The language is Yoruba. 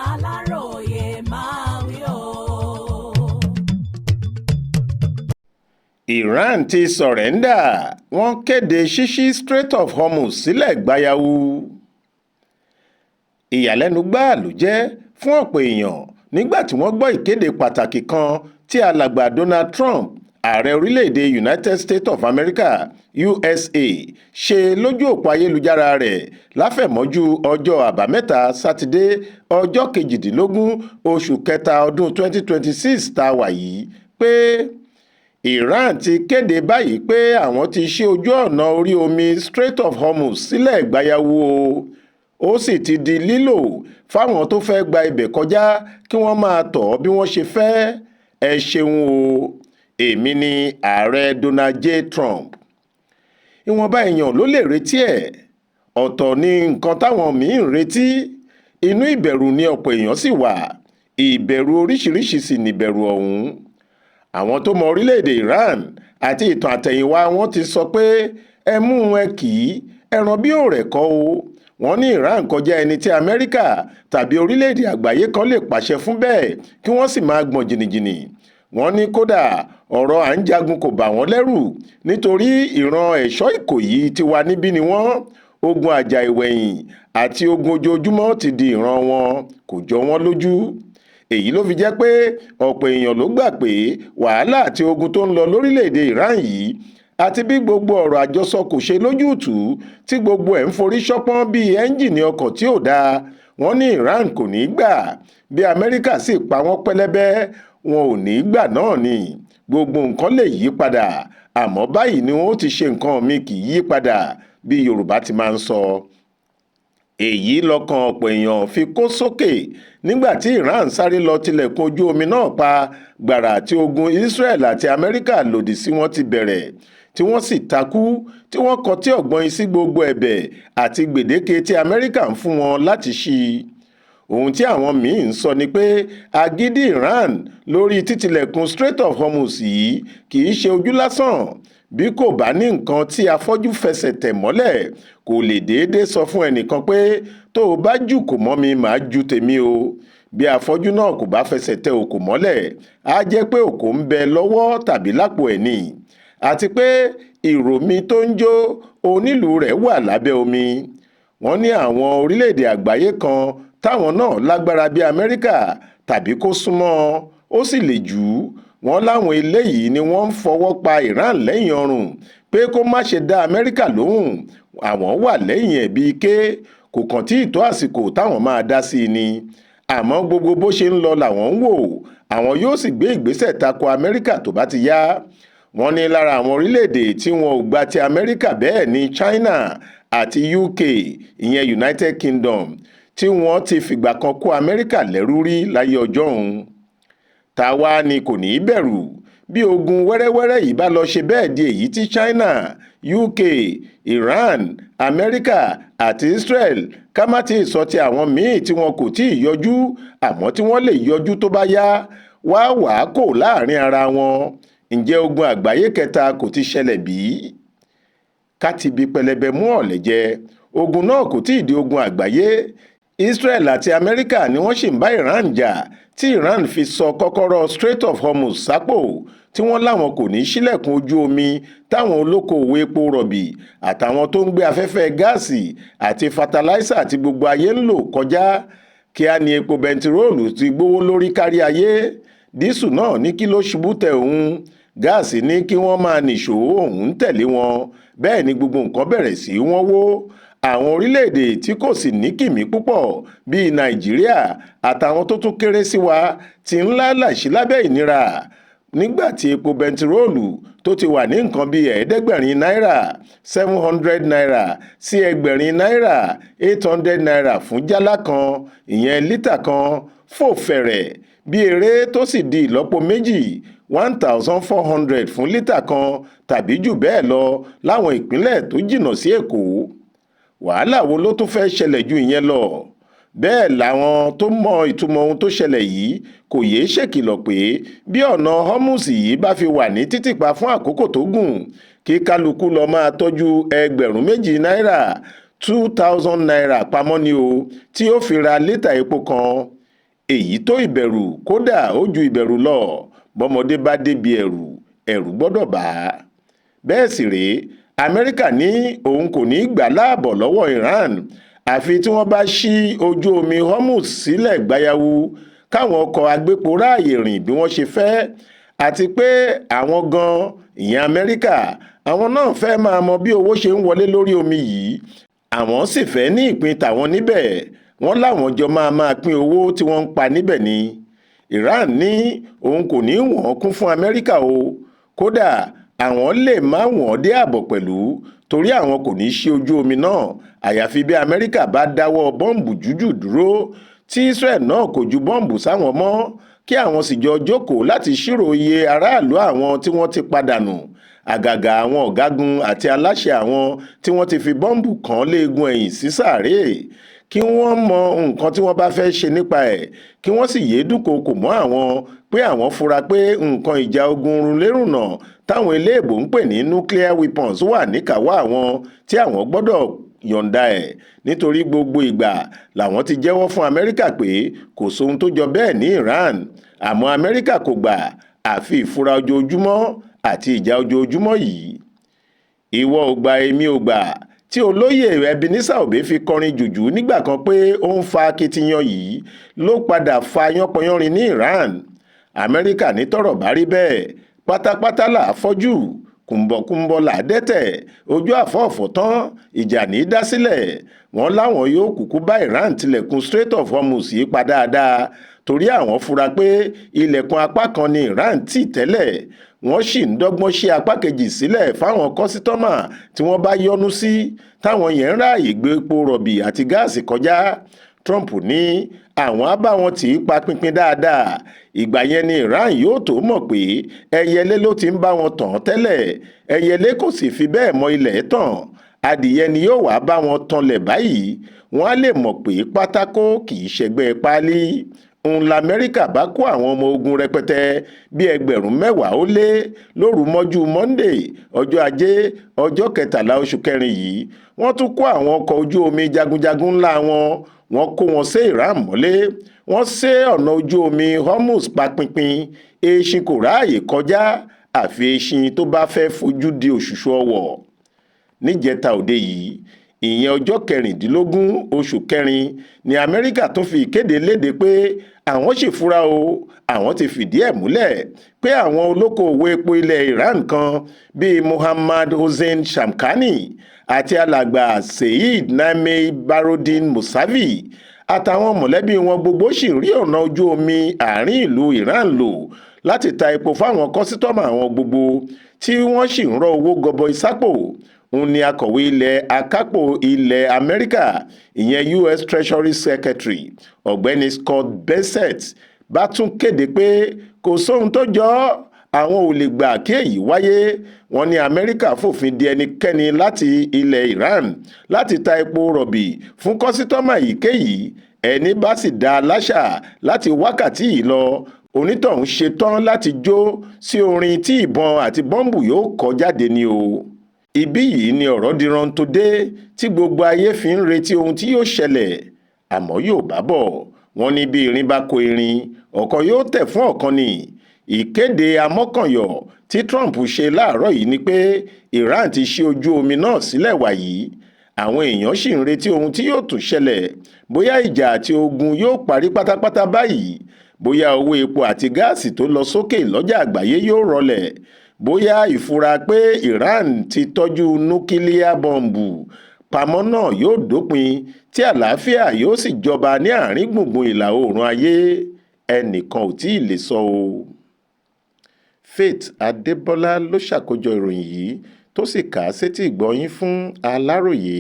Aláròyé máa wí o. Iran ti sọ̀rẹ́ńdà, wọ́n kéde ṣíṣí Strait of Hormuz sílẹ̀ gbayawu. Ìyàlẹ́nu gbáà ló jẹ́ fún ọ̀pọ̀ èèyàn nígbà tí wọ́n gbọ́ ìkéde pàtàkì kan tí alàgbà Donald Trump, ààrẹ orílẹ̀-èdè United States of America USA, ṣe lójú òpó ayélujára rẹ̀ láfẹ̀mọ́jú ọjọ́ àbámẹ́ta sátidé ọjọ́ 18 oṣù kẹta ọdún 2026 tá a wà yìí pé Iran ti kéde báyìí pé àwọn ti ṣí ojú ọ̀nà orí omi Strait of Hormuz sílẹ̀ gbayawu ó sì ti di lílò fáwọn tó fẹ́ gba ibẹ̀ kọjá kí wọ́n máa tọ̀ bí wọ́n ṣe fẹ́. Ẹ ṣeun o, èmi ni ààrẹ Donald J. Trump. Ìwọ̀nba èèyàn ló lè retí ẹ̀, ọ̀tọ̀ ni nǹkan táwọn míín ń retí. Inú ìbẹ̀rù ni ọ̀pọ̀ èèyàn sì wà, ìbẹ̀rù oríṣiríṣi sì nìbẹ̀rù ọ̀hún. Àwọn tó mọ orílẹ̀-èdè Iran àti ìtàn àtẹ̀yìnwá wọn ti sọ pé ẹ mú ẹ kì í ẹran bí òrẹ̀ kọ́ o. Wọ́n ní Iran kọjá ẹni tí Amẹ́ríkà tàbí orílẹ̀-èdè àgbáyé kan lè pàṣẹ fún bẹ́ẹ̀ kí wọ́n sì máa gbọ̀n jìnnìjìnnì. Wọ́n ní kódà ọ̀rọ̀ à ń jagun kò bà wọ́n lẹ́rù nítorí ìran ẹ̀ṣọ́ Ìkòyí ti wà níbí ni wọ́n. Ogun àjà ìwẹ̀yìn àti ogun ojoojúmọ́ ti di ìran wọn, kò jọ wọ́n lójú. Èyí ló fi jẹ́ pé ọ̀pọ̀ èèyàn ló gbà pé wàhálà àti ogun tó ń lọ lórílẹ̀-èdè Iran yìí àti bí gbogbo ọ̀rọ̀ àjọsọ kò ṣe lójútùú tí gbogbo ẹ̀ ń forí ṣọpọ́n bíi ẹ́ńjìnì ọkọ̀ tí ò dáa. Wọ́n ní Iran kò ní gbà, bí Amẹ́ríkà sì pa wọ́n pẹ́lẹ́bẹ́ wọn ò ní gbà náà ni. Gbogbo nǹkan lè yí padà, àmọ́ báyìí ni wọ́n ti ṣe nǹkan mi kì í yí padà bí Yorùbá ti máa ń sọ. Èyí lọ́kàn ọ̀pọ̀ èèyàn fi kó sókè nígbà tí Iran sáré lọ tilẹ̀kùn ojú omi náà pa gbàrà tí ogun Israel àti Amẹ́ríkà lòdì sí wọn ti bẹ̀rẹ̀, tí wọ́n sì takú, tí wọ́n kọtí ọ̀gbọ́n sí gbogbo ẹ̀bẹ̀ àti gbèdéke tí Amẹ́ríkà ń fún wọn láti ṣí. Ohun tí àwọn míì ń sọ ni pé agídí Iran lórí títilẹ̀kùn Strait of Hormuz yìí kì í ṣe ojú lásán. Bí kò bá ní nǹkan tí afọ́jú fẹsẹ̀ tẹ̀ mọ́lẹ̀, kò lè déédé sọ fún ẹnìkan pé tó o bá jù kò mọ́ mi màá ju tèmi o. Bí afọ́jú náà kò bá fẹsẹ̀ tẹ òkò mọ́lẹ̀, á jẹ́ pé òkò ń bẹ lọ́wọ́ tàbí lápò ẹ̀ ni. Àti pé ìròmí tó ń jó onílù rẹ̀ wà lábẹ́ omi. Wọ́n ní àwọn orílẹ̀-èdè àgbáyé kan táwọn náà lágbára bí Amẹ́ríkà tàbí kó súnmọ́ ó sì lè jù ú. Wọ́n láwọn eléyìí ni wọ́n ń fọwọ́ pa Iran lẹ́yìn ọrùn pé kó má ṣe dá Amẹ́ríkà lóhùn. Àwọn wà lẹ́yìn ẹ̀ bíi ké, kò kàn tí ì tó àsìkò táwọn máa dá sí i ni. Àmọ́ gbogbo bó ṣe ń lọ làwọn ń wò, àwọn yóò sì gbé ìgbésẹ̀ tako Amẹ́ríkà tó bá ti yá. Wọ́n ní lára àwọn orílẹ̀-èdè tí wọn ò gba ti Amẹ́ríkà bẹ́ẹ̀ ni China àti UK, ìyẹn United Kingdom, tí wọ́n ti fìgbà kan kó Amẹ́ríkà lẹ́rú rí láyé ọjọ́ òun. Tàwa ni kò ní bẹ̀rù bí ogun wẹ́rẹ́wẹ́rẹ́ yìí bá lọ ṣe bẹ́ẹ̀ di èyí tí China, UK, Iran, Amẹ́ríkà àti Israel, ká má ti sọ ti àwọn míì tí wọn kò tí ì yọjú àmọ́ tí wọ́n lè yọjú tó bá yá, wá wàá kò láàrin ara wọn. Ǹjẹ́ ogun àgbáyé kẹta kò ti ṣẹlẹ̀ bí? Ká ti bi pẹlẹbẹ mú ọ̀lẹ̀ jẹ, ogun náà kò tí ì di ogun àgbáyé. Israel àti Amẹ́ríkà ni wọ́n sì ń bá Iran jà tí Iran fi sọ kọ́kọ́rọ́ Strait of Hormuz sápò, tí wọ́n láwọn kò ní ṣílẹ̀kùn ojú omi táwọn olókoòwò epo rọ̀bì àtàwọn tó ń gbé afẹ́fẹ́ gáàsì àti fataláísà àti gbogbo ayé ń lò kọjá. Kíá ni epo bẹntiróòlù ti gbówó lórí kárí ayé. Dísù náà ní kí ló ṣubú tẹ òun, gáàsì ní kí wọ́n máa nìṣó, òun ń tẹ̀lé wọn. Bẹ́ẹ̀ ni gbogbo nǹkan bẹ̀rẹ̀ sí wọ́n wó. Àwọn orílẹ̀-èdè tí kò sì ní kìmí púpọ̀ bíi Nàìjíríà àtàwọn tó tún kéré sí wa ti ń lálàsí lábẹ́ ìnira nígbà tí epo bẹntiróòlù tó ti wà ní nǹkan bíi $700 naira sí $1000 naira fún jálá kan, ìyẹn lítà kan, fò fẹ̀rẹ̀ bí eré tó sì di ìlọ́po méjì $1400 fún lítà kan tàbí jù bẹ́ẹ̀ lọ láwọn ìpínlẹ̀ tó jìnnà sí Èkó. Wàhálà wo ló tún fẹ́ ṣẹlẹ̀ ju ìyẹn lọ? Bẹ́ẹ̀ làwọn tó mọ ìtumọ̀ ohun tó ṣẹlẹ̀ yìí kò yéé ṣèkìlọ̀ pé bí ọ̀nà Hormuz yìí bá fi wà ní títìpa fún àkókò tó gùn, kí kálukú lọ máa tọ́jú $2000 $2000 pamọ́ ni o, tí ó fi ra lítà epo kan. èyí tó ìbẹ̀rù, kódà ó ju ìbẹ̀rù lọ. Bọ́mọdé bá débi ẹ̀rù, ẹ̀rù gbọ́dọ̀ bà á. Bẹ́ẹ̀ sì rèé, Amẹ́ríkà ní òun kò ní gbà láàbọ̀ lọ́wọ́ Iran àfi tí wọ́n bá ṣí ojú omi Hormuz sílẹ̀ gbayawu káwọn ọkọ̀ agbépo ráàyè rìn bí wọ́n ṣe fẹ́, àti pé àwọn ìyẹn Amẹ́ríkà, àwọn náà fẹ́ máa mọ bí owó ṣe ń wọlé lórí omi yìí, àwọn sì fẹ́ ní ìpín tàwọn níbẹ̀. Wọ́n láwọn jọ máa pín owó tí wọ́n ń pa níbẹ̀ ni. Iran ní òun kò ní wọ́n kún fún Amẹ́ríkà o, kódà àwọn lè má wọ́n dé ààbọ̀ pẹ̀lú, torí àwọn kò ní ṣí ojú omi náà àyàfi bí Amẹ́ríkà bá dáwọ́ bọ́ǹbù jújù dúró, tí Israel náà kò ju bọ́ǹbù sáwọn mọ́, kí àwọn sì jọ jókòó láti ṣírò iye aráàlú àwọn tí wọ́n ti padànù, àgàgà àwọn ọ̀gágun àti aláṣẹ àwọn tí wọ́n ti fi bọ́ǹbù kàn léegun ẹ̀yìn sí sàréè, kí wọ́n mọ nǹkan tí wọ́n bá fẹ́ ṣe nípa ẹ̀, kí wọ́n sì yéé dúnkookò mọ́ àwọn pé àwọn fura pé nǹkan ìjà ogun runlérùnnà táwọn eléèbó ń pè ní nuclear weapons wà níkàáwọ́ àwọn tí àwọn gbọ́dọ̀ yọ̀ǹda ẹ̀, nítorí gbogbo ìgbà làwọn ti jẹ́wọ́ fún Amẹ́ríkà pé kò sóhun tó jọ bẹ́ẹ̀ ní Iran, àmọ́ Amẹ́ríkà kò gbà àfi ìfura ojoojúmọ́ àti ìjà ojoojúmọ́ yìí. Ìwọ ò gbà, èmi ò gbà, tí olóyè Ebenezer Obey fi kọrin jùjú nígbà kan pé ó ń fa akitiyan yìí ló padà fa yánpọnyánrin ní Iran. Amẹ́ríkà ní tọ́rọ̀ bá rí bẹ́ẹ̀, pátápátá là á fọ́jú, kùmbọ̀kùmbọ̀ là á dẹ́tẹ̀, ojú àfọ̀ọ̀fọ̀ tán, ìjà ní í dá sílẹ̀. Wọ́n láwọn yóò kúkú bá Iran tilẹ̀kùn Strait of Hormuz yìí pa dáadáa, torí àwọn fura pé ilẹ̀kùn apá kan ni Iran tì tẹ́lẹ̀. Wọ́n sì ń dọ́gbọ́n ṣí apá kejì sílẹ̀ fáwọn kọ́sítọ́mà tí wọ́n bá yọ́nú sí, táwọn yẹn ń ráàyè gbé epo rọ̀bì àti gáàsì kọjá. Trump ní àwọn á bá wọn tì í pa pinpin dáadáa. Ìgbà yẹn ni Iran yóò tó mọ̀ pé ẹyẹlé ló ti ń bá wọn tàn tẹ́lẹ̀, ẹyẹlé kò sì fi bẹ́ẹ̀ mọ ilẹ̀ tàn, adìyẹ ni yóò wá bá wọn tanlẹ̀ báyìí. Wọ́n á lè mọ̀ pé pátákó kì í ṣẹgbẹ́ páálí. Lamẹ́ríkà bá kó àwọn ọmọ ogun rẹpẹtẹ bí 10,000 ó lé lóru mọ́jú Monday ọjọ́ Ajé ọjọ́ 13 oṣù kẹrin yìí. Wọ́n tún kó àwọn ọkọ̀ ojú omi jagunjagun ńlá wọ́n kó wọn sí Iran mọ́lé. Wọ́n sé ọ̀nà ojú omi Hormuz pa pinpin, eṣin kò ráàyè kọjá àfi eṣin tó bá fẹ́ fojú di òṣùṣù ọwọ̀. Níjẹta òde yìí, ìyẹn ọjọ́ 16 oṣù kẹrin, ni Amẹ́ríkà tún fi ìkéde léde pé àwọn sì fura o, àwọn ti fìdí ẹ̀ múlẹ̀ pé àwọn olókoòwò epo ilẹ̀ Iran kan bíi Mohammad Hossein Shamkhani àti alàgbà Saeed Naimeh Baradin Mousavi àtàwọn mọ̀lẹ́bí wọn gbogbo sì rí ọ̀nà ojú omi àárín ìlú Iran lò láti ta epo fáwọn kọ́sítọ́mà àwọn gbogbo, tí wọ́n sì ń rọ́ owó gọbọi sápò. Òun ni akọ̀wé akápò ilẹ̀ Amẹ́ríkà, ìyẹn US Treasury Secretary ọ̀gbẹ́ni Scott Bessent bá tún kéde pé kò sóhun tó jọ àwọn ò lè gbà kí èyí wáyé. Wọ́n ní Amẹ́ríkà fòfin de ẹnikẹ́ni láti ilẹ̀ Iran láti ta epo rọ̀bì fún kọ́sítọ́mà èyíkéyìí. Ẹni bá sì dá a láṣà láti wákàtí yìí lọ, onítọ̀hún ṣetán láti jó sí orin tí ìbọn àti bọ́ǹbù yóò kọ jáde ni o. Ibí yìí ni ọ̀rọ̀ diran tó dé tí gbogbo ayé fi ń retí ohun tí yóò ṣẹlẹ̀. Àmọ́ Yorùbá bọ̀, wọ́n ní bí irin bá kó irin, ọ̀kan yóò tẹ̀ fún ọ̀kan ni. Ìkéde amọ́kànyọ̀ tí Trump ṣe láàárọ̀ yìí ni pé Iran ti ṣí ojú omi náà sílẹ̀ wàyí. Àwọn èèyàn sì ń retí ohun tí yóò tún ṣẹlẹ̀, bóyá ìjà àti ogun yóò parí pátápátá báyìí, bóyá owó epo àti gáàsì tó lọ sókè lọ́jà àgbáyé yóò rọlẹ̀, bóyá ìfura pé Iran ti tọ́jú núkílíà bọ́ǹbù pamọ́ náà yóò dópin, tí àlàáfíà yóò sì jọba ní àárín gbùngbùn ìlà oòrùn ayé. Ẹnìkan ò tí ì lè sọ o. Faith Adébọ́lá ló ṣàkójọ ìròyìn yìí tó sì kà á sétí ìgbọ́ yín fún Aláròyé.